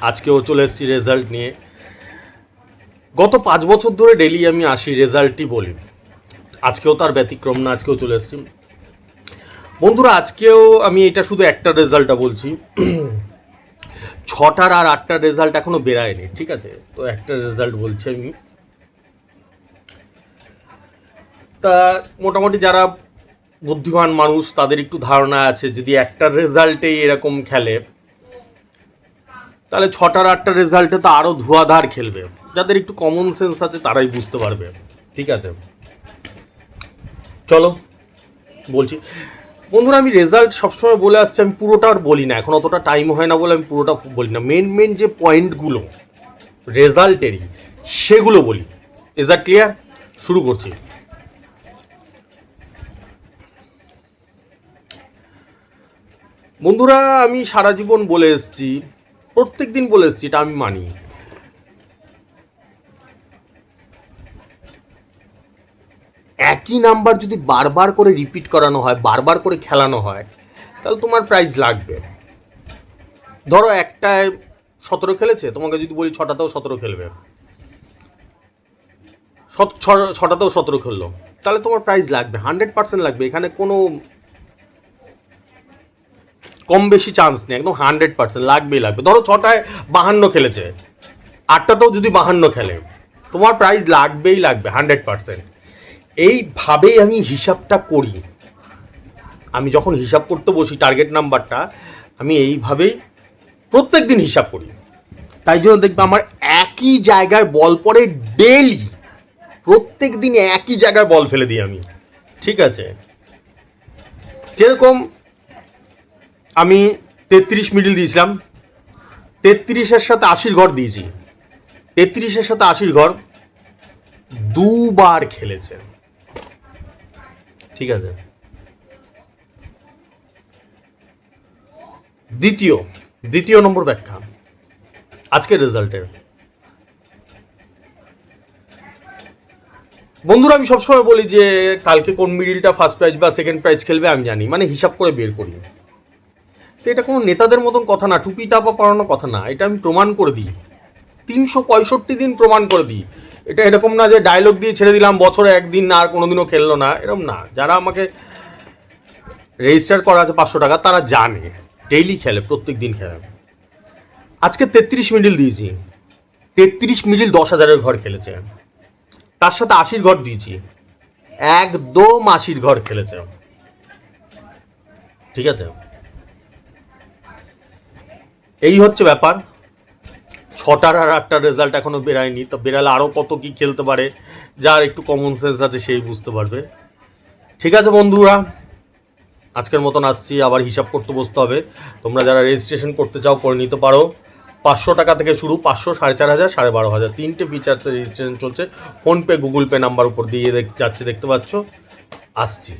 আজকেও চলে এসেছি রেজাল্ট নিয়ে। গত 5 বছর ধরে ডেলি আমি আসি, রেজাল্টই বলি। আজকেও তার ব্যতিক্রম না, আজকেও চলে এসেছি। বন্ধুরা, আজকেও আমি এটা শুধু একটা রেজাল্টটা বলছি। 6টার আর 8টার রেজাল্ট এখনো বেরায়নি, ঠিক আছে? তো একটা রেজাল্ট বলছি আমি। তা মোটামুটি যারা বুদ্ধিমান মানুষ তাদের একটু ধারণা আছে, যদি একটা রেজাল্টেই এরকম খেলে তাহলে 6টার 8টার রেজাল্টে তো আরও ধোঁয়াধার খেলবে। যাদের একটু কমন সেন্স আছে তারাই বুঝতে পারবে, ঠিক আছে? চলো বলছি। বন্ধুরা, আমি রেজাল্ট সবসময় বলে আসছি, আমি পুরোটা আর বলি না, এখন অতটা টাইম হয় না বলে আমি পুরোটা বলি না। মেন যে পয়েন্টগুলো রেজাল্টেরই সেগুলো বলি। Is that clear? শুরু করছি। বন্ধুরা, আমি সারা জীবন বলে এসেছি, প্রত্যেক দিন বলে এসেছি, এটা আমি মানি। একই নাম্বার যদি বারবার করে রিপিট করানো হয়, বারবার করে খেলানো হয়, তাহলে তোমার প্রাইজ লাগবে। ধরো একটায় 17 খেলেছে, তোমাকে যদি বলি 6টাতেও 17 খেলবে, 6টাতেও 17 খেললো, তাহলে তোমার প্রাইজ লাগবে, 100% লাগবে। এখানে কোনো কম বেশি চান্স নেই, একদম 100% লাগবেই লাগবে। ধরো 6টায় 52 খেলেছে, 8টাতেও যদি 52 খেলে, তোমার প্রাইজ লাগবেই লাগবে 100%। এইভাবেই আমি হিসাবটা করি। আমি যখন হিসাব করতে বসি টার্গেট নাম্বারটা, আমি এইভাবেই প্রত্যেক দিন হিসাব করি। তাই জন্য দেখবে আমার একই জায়গায় বল পড়ে ডেলি, প্রত্যেক দিন একই জায়গায় বল ফেলে দিই আমি, ঠিক আছে? যেরকম আমি 33 মিডল দিয়েছিলাম, 33-এর সাথে 80 ঘর দিয়েছি, 33-এর সাথে 80 ঘর দুবার খেলেছে, ঠিক আছে? দ্বিতীয় নম্বর ব্যাখ্যা আজকের রেজাল্টের। বন্ধুরা, আমি সবসময় বলি যে কালকে কোন মিডিলটা ফার্স্ট প্রাইজ বা সেকেন্ড প্রাইজ খেলবে আমি জানি, মানে হিসাব করে বের করি। তো এটা কোনো নেতাদের মতন কথা না, টুপি টাপা পড়ানো কথা না, এটা আমি প্রমাণ করে দিই, 365 দিন প্রমাণ করে দিই। এটা এরকম না যে ডায়লগ দিয়ে ছেড়ে দিলাম, বছরে একদিন না আর কোনোদিনও খেললো না, এরকম না। যারা আমাকে রেজিস্টার করা আছে 500 টাকা, তারা জানে ডেইলি খেলে, প্রত্যেক দিন খেলে। আজকে 33 মিডিল দিয়েছি, 33 মিডিল 10,000-এর ঘর খেলেছে, তার সাথে 80 ঘর দিয়েছি, একদম 80 ঘর খেলেছে, ঠিক আছে? এই হচ্ছে ব্যাপার। 6টার আর 8টার রেজাল্ট এখনো বেরায়নি, তো বেরালে আরও কত কি খেলতে পারে, যার একটু কমন সেন্স আছে সেই বুঝতে পারবে, ঠিক আছে? বন্ধুরা, আজকের মতন আসছি, আবার হিসাব করতে বসতে হবে। তোমরা যারা রেজিস্ট্রেশন করতে চাও করে নিতে পারো। 500 টাকা থেকে শুরু, 500, 4,500, 12,500, 3টে ফিচার্সের রেজিস্ট্রেশন চলছে। ফোনপে, গুগল পে নাম্বার উপর দিয়ে যাচ্ছে, দেখতে পাচ্ছ। আসছি।